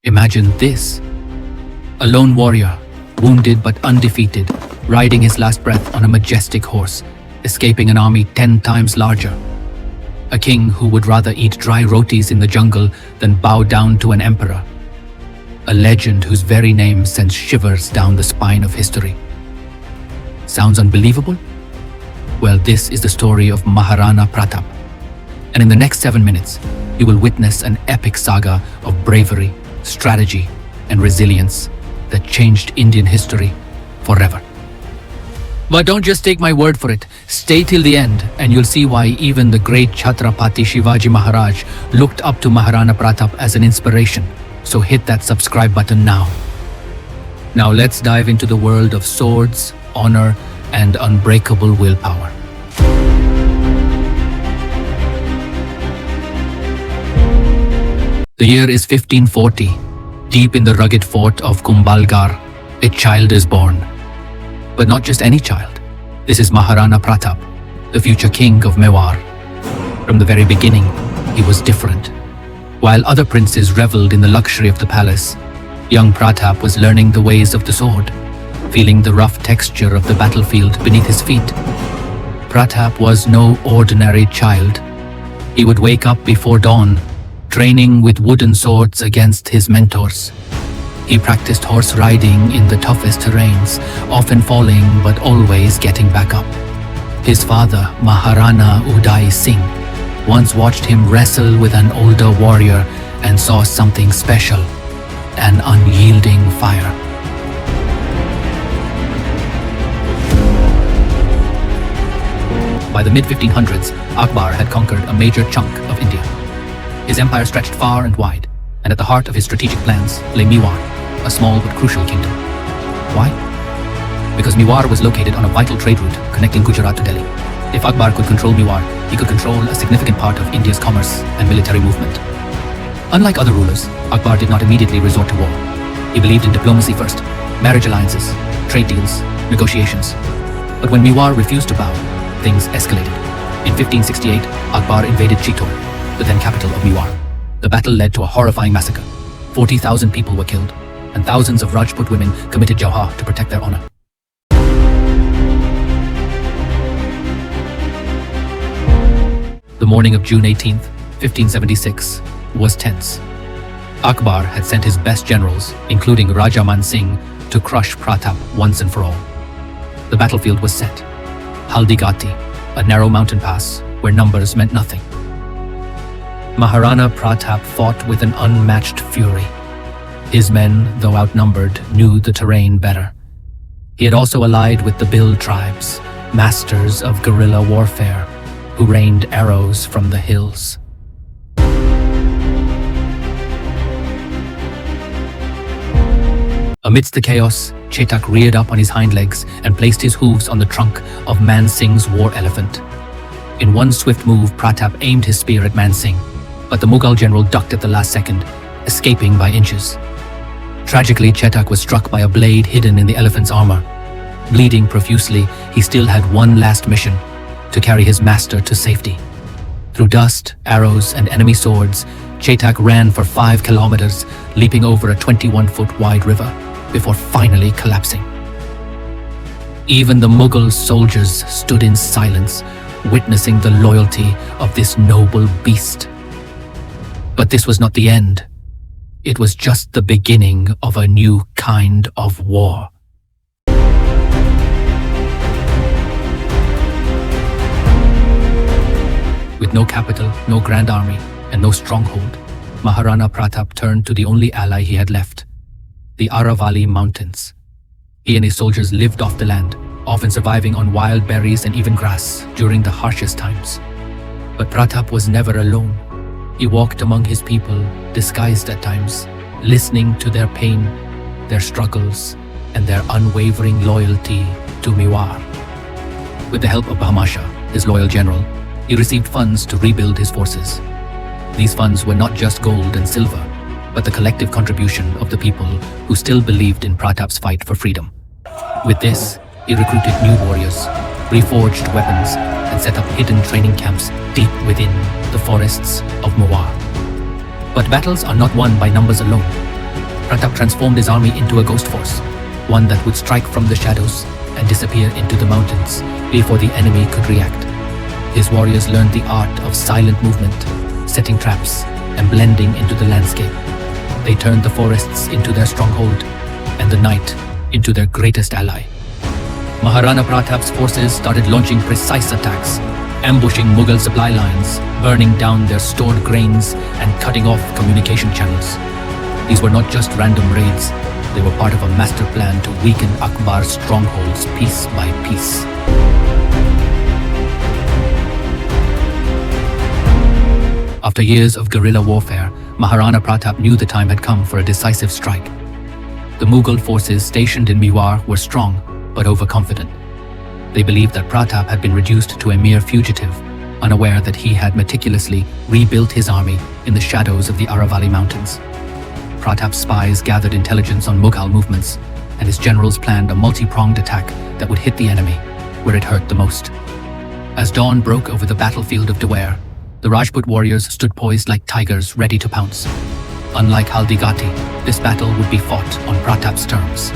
Imagine this. A lone warrior, wounded but undefeated, riding his last breath on a majestic horse, escaping an army 10 times larger. A king who would rather eat dry rotis in the jungle than bow down to an emperor. A legend whose very name sends shivers down the spine of history. Sounds unbelievable? Well, this is the story of Maharana Pratap. And in the next 7 minutes, you will witness an epic saga of bravery, strategy, and resilience that changed Indian history forever. But don't just take my word for it. Stay till the end and you'll see why even the great Chhatrapati Shivaji Maharaj looked up to Maharana Pratap as an inspiration. So hit that subscribe button now. Now let's dive into the world of swords, honor, and unbreakable willpower. The year is 1540. Deep in the rugged fort of Kumbhalgarh, a child is born. But not just any child. This is Maharana Pratap, the future king of Mewar. From the very beginning, he was different. While other princes reveled in the luxury of the palace, young Pratap was learning the ways of the sword, feeling the rough texture of the battlefield beneath his feet. Pratap was no ordinary child. He would wake up before dawn, training with wooden swords against his mentors. He practiced horse riding in the toughest terrains, often falling but always getting back up. His father, Maharana Uday Singh, once watched him wrestle with an older warrior and saw something special, an unyielding fire. By the mid-1500s, Akbar had conquered a major chunk of India. His empire stretched far and wide, and at the heart of his strategic plans lay Mewar, a small but crucial kingdom. Why? Because Mewar was located on a vital trade route connecting Gujarat to Delhi. If Akbar could control Mewar, he could control a significant part of India's commerce and military movement. Unlike other rulers, Akbar did not immediately resort to war. He believed in diplomacy first, marriage alliances, trade deals, negotiations. But when Mewar refused to bow, things escalated. In 1568, Akbar invaded Chetak, the then capital of Mewar. The battle led to a horrifying massacre. 40,000 people were killed, and thousands of Rajput women committed jawhar to protect their honor. The morning of June 18th, 1576, was tense. Akbar had sent his best generals, including Raja Man Singh, to crush Pratap once and for all. The battlefield was set. Haldi Ghati, a narrow mountain pass where numbers meant nothing. Maharana Pratap fought with an unmatched fury. His men, though outnumbered, knew the terrain better. He had also allied with the Bhil tribes, masters of guerrilla warfare, who rained arrows from the hills. Amidst the chaos, Chetak reared up on his hind legs and placed his hooves on the trunk of Man Singh's war elephant. In one swift move, Pratap aimed his spear at Man Singh, but the Mughal general ducked at the last second, escaping by inches. Tragically, Chetak was struck by a blade hidden in the elephant's armor. Bleeding profusely, he still had one last mission: to carry his master to safety. Through dust, arrows, and enemy swords, Chetak ran for 5 kilometers, leaping over a 21-foot wide river, before finally collapsing. Even the Mughal soldiers stood in silence, witnessing the loyalty of this noble beast. But this was not the end. It was just the beginning of a new kind of war. With no capital, no grand army, and no stronghold, Maharana Pratap turned to the only ally he had left: the Aravalli Mountains. He and his soldiers lived off the land, often surviving on wild berries and even grass during the harshest times. But Pratap was never alone. He walked among his people, disguised at times, listening to their pain, their struggles, and their unwavering loyalty to Mewar. With the help of Bhamasha, his loyal general, he received funds to rebuild his forces. These funds were not just gold and silver, but the collective contribution of the people who still believed in Pratap's fight for freedom. With this, he recruited new warriors, reforged weapons, and set up hidden training camps deep within the forests of Mewar. But battles are not won by numbers alone. Pratap transformed his army into a ghost force, one that would strike from the shadows and disappear into the mountains before the enemy could react. His warriors learned the art of silent movement, setting traps and blending into the landscape. They turned the forests into their stronghold and the night into their greatest ally. Maharana Pratap's forces started launching precise attacks, ambushing Mughal supply lines, burning down their stored grains and cutting off communication channels. These were not just random raids, they were part of a master plan to weaken Akbar's strongholds piece by piece. After years of guerrilla warfare, Maharana Pratap knew the time had come for a decisive strike. The Mughal forces stationed in Mewar were strong, but overconfident. They believed that Pratap had been reduced to a mere fugitive, unaware that he had meticulously rebuilt his army in the shadows of the Aravalli Mountains. Pratap's spies gathered intelligence on Mughal movements, and his generals planned a multi-pronged attack that would hit the enemy where it hurt the most. As dawn broke over the battlefield of Dewair, the Rajput warriors stood poised like tigers ready to pounce. Unlike Haldi Ghati, this battle would be fought on Pratap's terms.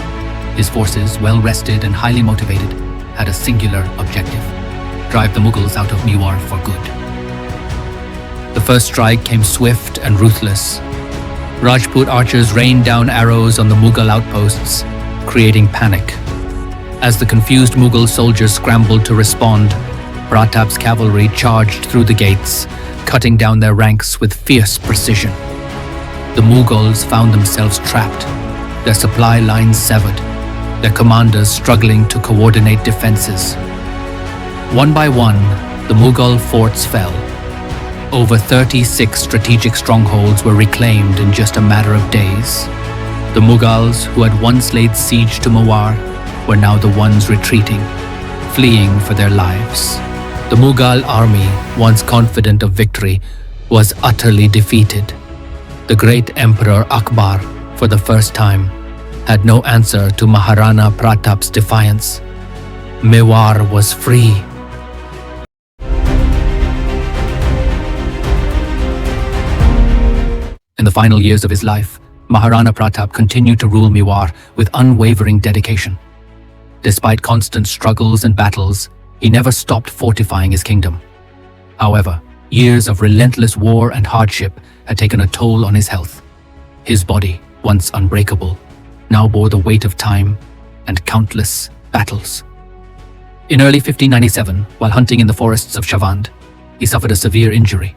His forces, well rested and highly motivated, had a singular objective: drive the Mughals out of Mewar for good. The first strike came swift and ruthless. Rajput archers rained down arrows on the Mughal outposts, creating panic. As the confused Mughal soldiers scrambled to respond, Pratap's cavalry charged through the gates, cutting down their ranks with fierce precision. The Mughals found themselves trapped, their supply lines severed, their commanders struggling to coordinate defenses. One by one, the Mughal forts fell. Over 36 strategic strongholds were reclaimed in just a matter of days. The Mughals, who had once laid siege to Mewar, were now the ones retreating, fleeing for their lives. The Mughal army, once confident of victory, was utterly defeated. The great Emperor Akbar, for the first time, had no answer to Maharana Pratap's defiance. Mewar was free. In the final years of his life, Maharana Pratap continued to rule Mewar with unwavering dedication. Despite constant struggles and battles, he never stopped fortifying his kingdom. However, years of relentless war and hardship had taken a toll on his health. His body, once unbreakable, now bore the weight of time and countless battles. In early 1597, while hunting in the forests of Shavand, he suffered a severe injury.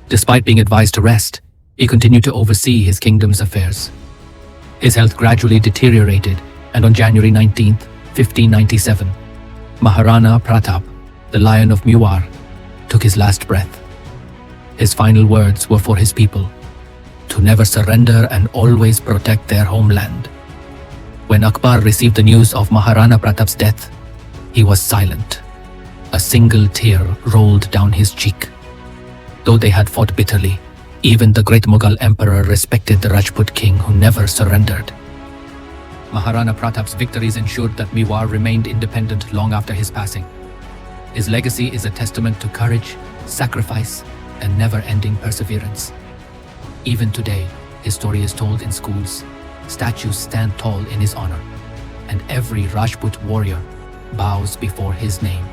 Despite being advised to rest, he continued to oversee his kingdom's affairs. His health gradually deteriorated, and on January 19, 1597, Maharana Pratap, the Lion of Mewar, took his last breath. His final words were for his people, to never surrender and always protect their homeland. When Akbar received the news of Maharana Pratap's death, he was silent. A single tear rolled down his cheek. Though they had fought bitterly, even the great Mughal Emperor respected the Rajput king who never surrendered. Maharana Pratap's victories ensured that Mewar remained independent long after his passing. His legacy is a testament to courage, sacrifice, and never-ending perseverance. Even today, his story is told in schools, statues stand tall in his honor, and every Rajput warrior bows before his name.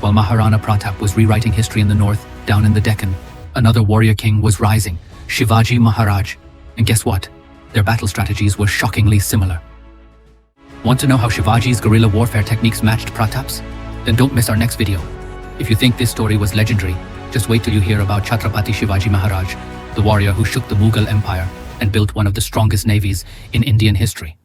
While Maharana Pratap was rewriting history in the north, down in the Deccan, another warrior king was rising, Shivaji Maharaj. And guess what? Their battle strategies were shockingly similar. Want to know how Shivaji's guerrilla warfare techniques matched Pratap's? Then don't miss our next video. If you think this story was legendary, just wait till you hear about Chhatrapati Shivaji Maharaj, the warrior who shook the Mughal Empire and built one of the strongest navies in Indian history.